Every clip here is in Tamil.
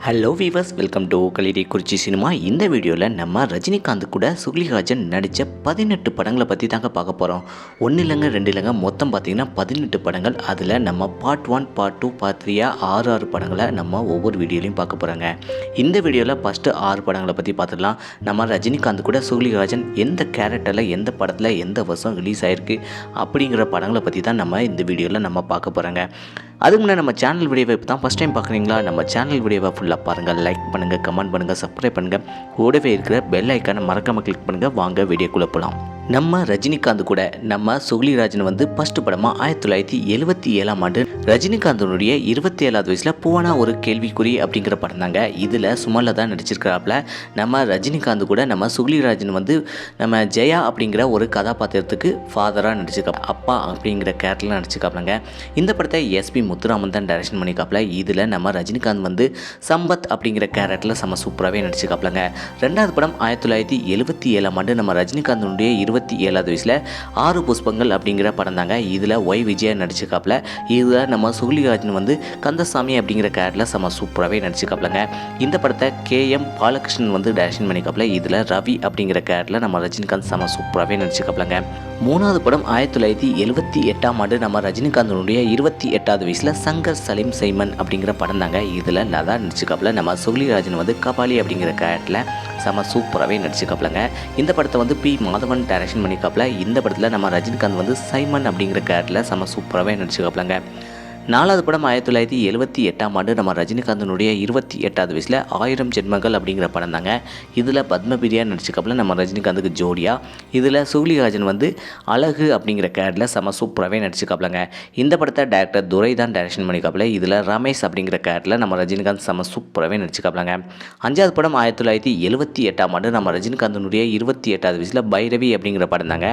Hello viewers, welcome to Kallidaikurichi cinema. இந்த வீடியோவில் நம்ம ரஜினிகாந்த் கூட சுக்லிஹாசன் நடித்த 18 படங்களை பற்றி தாங்க பார்க்க போகிறோம். ஒன்று இல்லைங்க, ரெண்டு இல்லைங்க, மொத்தம் பார்த்திங்கன்னா 18 படங்கள். அதில் நம்ம பார்ட் 1, பார்ட் 2, பார்ட் 3 6 படங்களை நம்ம ஒவ்வொரு வீடியோலையும் பார்க்க போகிறோங்க. இந்த வீடியோவில் ஃபஸ்ட்டு 6 படங்களை பற்றி பார்த்துடலாம். நம்ம ரஜினிகாந்த் கூட சுக்லிஹாசன் எந்த கேரக்டரில், எந்த படத்தில், எந்த வருஷம் ரிலீஸ் ஆகிருக்கு அப்படிங்கிற படங்களை பற்றி தான் நம்ம இந்த வீடியோவில் நம்ம பார்க்க போகிறோங்க. அதுக்கு முன்னாடி நம்ம சேனல் வீடியோவை இப்போ தான் ஃபஸ்ட் டைம் பார்க்குறீங்களா, நம்ம சேனல் வீடியோவை ஃபுல்லாக பாருங்கள், லைக் பண்ணுங்கள், கமெண்ட் பண்ணுங்கள், சப்ஸ்கிரைப் பண்ணுங்கள், கூடவே இருக்கிற பெல் ஐக்கானை மறக்காமல் கிளிக் பண்ணுங்கள். வாங்க வீடியோக்குள்ளே போகலாம். நம்ம ரஜினிகாந்த் கூட நம்ம சுக்லிராஜன் வந்து ஃபஸ்ட்டு படமாக 1977ஆம் ஆண்டு ரஜினிகாந்தனுடைய 27வது வயசில் பூவானா ஒரு கேள்விக்குறி அப்படிங்கிற படம் தாங்க. இதில் சுமலா தான் நடிச்சிருக்கிறாப்புல. நம்ம ரஜினிகாந்த் கூட நம்ம சுக்லிராஜன் வந்து நம்ம ஜெயா அப்படிங்கிற ஒரு கதாபாத்திரத்துக்கு ஃபாதராக நடிச்சிருக்காப்புல, அப்பா அப்படிங்கிற கேரக்டரில் நடிச்சிருக்காப்புலங்க. இந்த படத்தை எஸ்பி முத்துராமன் தான் டைரக்ஷன் பண்ணிக்காப்புல. இதில் நம்ம ரஜினிகாந்த் வந்து சம்பத் அப்படிங்கிற கேரக்டரில் செம சூப்பராகவே நடிச்சிருக்காப்புலங்க. ரெண்டாவது படம் 1977ஆம் ஆண்டு நம்ம ரஜினிகாந்தனுடைய 27வது வயசில் 6 புஷ்பங்கள் அப்படிங்கிற படம் தாங்க. இதில் ஒய் விஜயா நடிச்சிருக்காப்புல. இதில் நம்ம சுக்லிராஜன் வந்து கந்தசாமி அப்படிங்கிற கேரக்டரில் செம சூப்பராகவே நடிச்சிருக்காப்புலங்க. இந்த படத்தை KM பாலகிருஷ்ணன் வந்து டைரக்ஷன் பண்ணிக்காப்புல. இதில் ரவி அப்படிங்கிற கேரக்டரில் நம்ம ரஜினிகாந்த் செம சூப்பராகவே நடிச்சிருக்காப்புலங்க. மூணாவது படம் 1978ஆம் ஆண்டு நம்ம ரஜினிகாந்தனுடைய 28வது வயசில் சங்கர் சலீம் சைமன் அப்படிங்கிற படம் தாங்க. இதில் லதா நடிச்சிருக்காப்புல. நம்ம சுக்லிராஜன் வந்து கபாலி அப்படிங்கிற கேரக்டரில் செம சூப்பராகவே நடிச்சிருக்காப்புலங்க. இந்த படத்தை வந்து P. மாதவன் டைரக்ஷன் பண்ணிக்காப்புல. இந்த படத்தில் நம்ம ரஜினிகாந்த் வந்து சைமன் அப்படிங்கிற கேரக்டரில் செம சூப்பராகவே நடிச்சிருக்காப்புலங்க. நாலாவது படம் 1978ஆம் ஆண்டு நம்ம ரஜினிகாந்தனுடைய 28வது வயசில் 1000 ஜென்மங்கள் அப்படிங்கிற படம் தாங்க. இதில் பத்மபிரியா நடிச்சிருக்காப்புல நம்ம ரஜினிகாந்துக்கு ஜோடியா. இதில் சுக்லிராஜன் வந்து அழகு அப்படிங்கிற கேரக்டரில் செம சூப்பராகவே நடிச்சிருக்காப்புலங்க. இந்த படத்தை டைரக்டர் துரை தான் டைரக்ஷன் பண்ணிக்காப்புல. இதில் ரமேஷ் அப்படிங்கிற கேரக்டரில் நம்ம ரஜினிகாந்த் செம சூப்பராகவே நடிச்சிருக்காப்புலங்க. அஞ்சாவது படம் 1978ஆம் ஆண்டு நம்ம ரஜினிகாந்தனுடைய 28வது வயசில் பைரவி அப்படிங்கிற படம் தாங்க.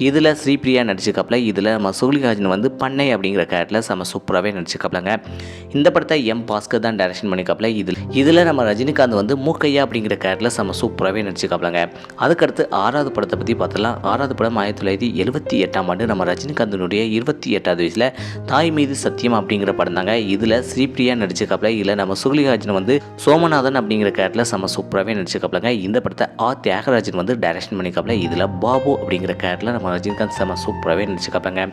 இதில் ஸ்ரீபிரியா நடிச்சிருக்காப்புல. இதில் நம்ம சுக்லிராஜன் வந்து பண்ணை அப்படிங்கிற கேரக்டரில் செம சூப்பராகவே நடிச்சிருக்காப்புலங்க. இந்த படத்தை M. பாஸ்கர் தான் டைரக்ஷன் பண்ணிக்காப்புல. இதில் நம்ம ரஜினிகாந்த் வந்து மூக்கையா அப்படிங்கிற கேரக்டரில் செம சூப்பராகவே நடிச்சிருக்காப்புலங்க. அதுக்கடுத்து 6வது படத்தை பற்றி பார்த்தலாம். 6வது படம் 1978ஆம் ஆண்டு நம்ம ரஜினிகாந்தனுடைய 28வது வயசில் தாய் மீது சத்தியம் அப்படிங்கிற படம் தாங்க. இதில் ஸ்ரீபிரியா நடிச்சிருக்காப்புல. இதில் நம்ம சுக்லிராஜன் வந்து சோமநாதன் அப்படிங்கிற கேரக்டரில் செம சூப்பராகவே நடிச்சிருக்காப்புலங்க. இந்த படத்தை A. தியாகராஜன் வந்து டைரக்ஷன் பண்ணிக்காப்புல. இதில் பாபு அப்படிங்கிற கேரக்டரில் நம்ம ரஜினிகாந்த் செம சூப்பராகவே நடிச்சிருக்காப்புலங்க.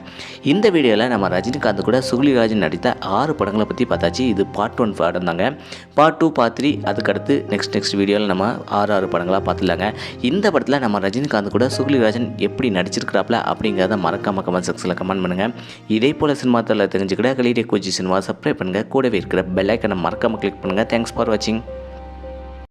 இந்த வீடியோவில் நம்ம ரஜினிகாந்த் கூட சுக்லிராஜன் நடித்த 6 படங்களை பற்றி பார்த்தாச்சு. இது பார்ட் 1 படம் தாங்க. பார்ட் 2, பார்ட் 3 அதுக்கடுத்து நெக்ஸ்ட் வீடியோவில் நம்ம 6 படங்களாக பார்த்துலாங்க. இந்த படத்தில் நம்ம ரஜினிகாந்த் கூட சுக்லிராஜன் எப்படி நடிச்சிருக்கிறாப்புல அப்படிங்கிறத மறக்காம கமெண்ட் செக்ஷனில் கமெண்ட் பண்ணுங்கள். இதே போல் சினிமா தலை தெரிஞ்சுக்கிட்ட கலிடி குறிச்சி சினிமா சப்ஸ்கிரைப் பண்ணுங்கள். கூடவே இருக்கிற பெல் ஐக்கனை மறக்காம கிளிக் பண்ணுங்கள். தேங்க்ஸ் ஃபார் வாட்சிங்.